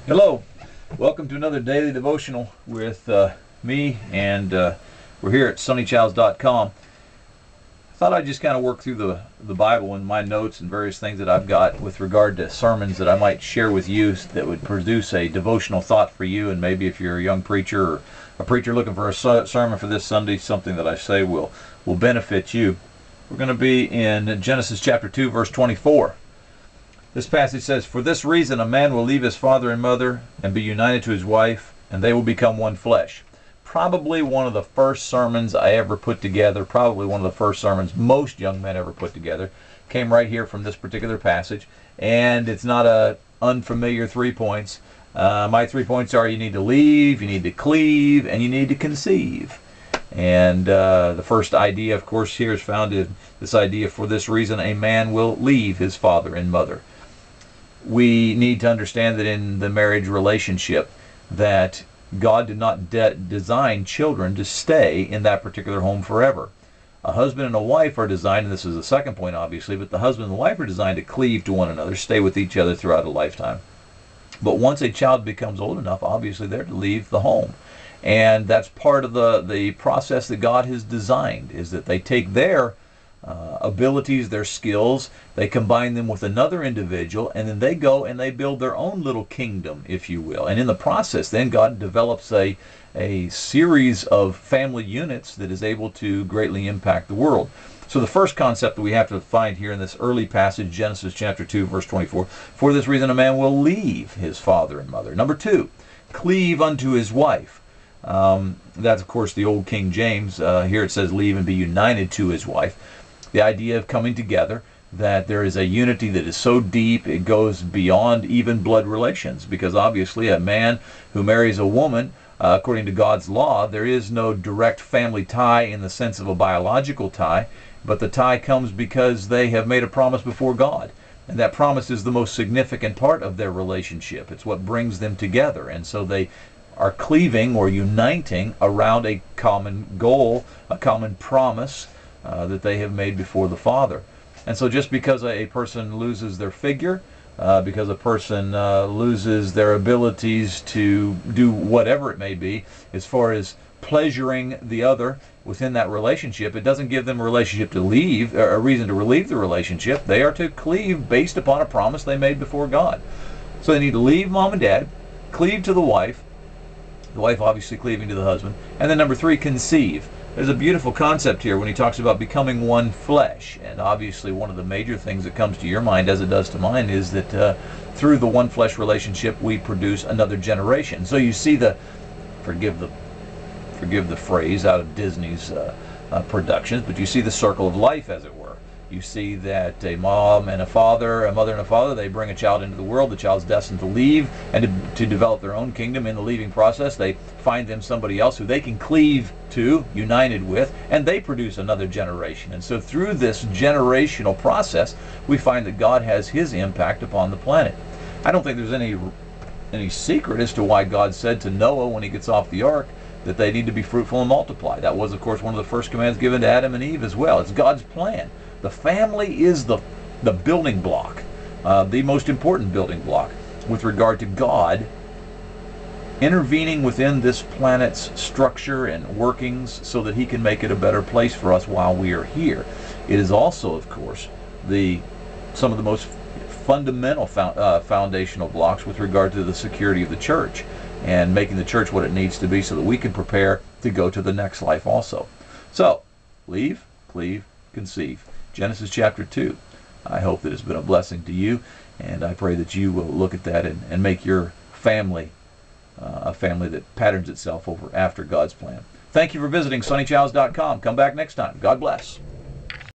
Hello, welcome to another daily devotional with me, and we're here at sonnychilds.com. I thought I'd just kind of work through the Bible and my notes and various things that I've got with regard to sermons that I might share with you that would produce a devotional thought for you, and maybe if you're a young preacher or a preacher looking for a sermon for this Sunday, something that I say will benefit you. We're going to be in Genesis chapter 2, verse 24. This passage says, "For this reason a man will leave his father and mother and be united to his wife, and they will become one flesh." Probably one of the first sermons I ever put together, probably one of the first sermons most young men ever put together, came right here from this particular passage. And it's not a unfamiliar 3 points. My 3 points are: you need to leave, you need to cleave, and you need to conceive. And the first idea, of course, here is found in this idea: for this reason a man will leave his father and mother. We need to understand that in the marriage relationship, that God did not design children to stay in that particular home forever. A husband and a wife are designed, and this is the second point obviously, but the husband and the wife are designed to cleave to one another, stay with each other throughout a lifetime. But once a child becomes old enough, obviously they're to leave the home. And that's part of the process that God has designed, is that they take their abilities, their skills, they combine them with another individual, and then they go and they build their own little kingdom, if you will. And in the process, then God develops a series of family units that is able to greatly impact the world. So the first concept that we have to find here in this early passage, Genesis chapter 2, verse 24, for this reason a man will leave his father and mother. Number 2, cleave unto his wife. That's, of course, the old King James. Here it says leave and be united to his wife. The idea of coming together, that there is a unity that is so deep it goes beyond even blood relations, because obviously a man who marries a woman, according to God's law, there is no direct family tie in the sense of a biological tie, but the tie comes because they have made a promise before God. And that promise is the most significant part of their relationship. It's what brings them together. And so they are cleaving or uniting around a common goal, a common promise that they have made before the Father. And so just because a person loses their figure, because a person loses their abilities to do whatever it may be, as far as pleasuring the other within that relationship, it doesn't give them a relationship to leave, or a reason to relieve the relationship. They are to cleave based upon a promise they made before God. So they need to leave mom and dad, cleave to the wife obviously cleaving to the husband, and then number 3, conceive. There's a beautiful concept here when he talks about becoming one flesh. And obviously one of the major things that comes to your mind, as it does to mine, is that through the one flesh relationship we produce another generation. So you see forgive the phrase out of Disney's productions, but you see the circle of life, as it were. You see that a mom and a father, a mother and a father, they bring a child into the world. The child's destined to leave and to develop their own kingdom. In the leaving process, they find them somebody else who they can cleave to, united with, and they produce another generation. And so through this generational process, we find that God has his impact upon the planet. I don't think there's any secret as to why God said to Noah when he gets off the ark that they need to be fruitful and multiply. That was, of course, one of the first commands given to Adam and Eve as well. It's God's plan. The family is the building block, the most important building block with regard to God intervening within this planet's structure and workings so that he can make it a better place for us while we are here. It is also, of course, some of the most fundamental foundational blocks with regard to the security of the church and making the church what it needs to be so that we can prepare to go to the next life also. So, leave, cleave, conceive. Genesis chapter 2. I hope that it's been a blessing to you, and I pray that you will look at that and make your family a family that patterns itself after God's plan. Thank you for visiting sonnychilds.com. Come back next time. God bless.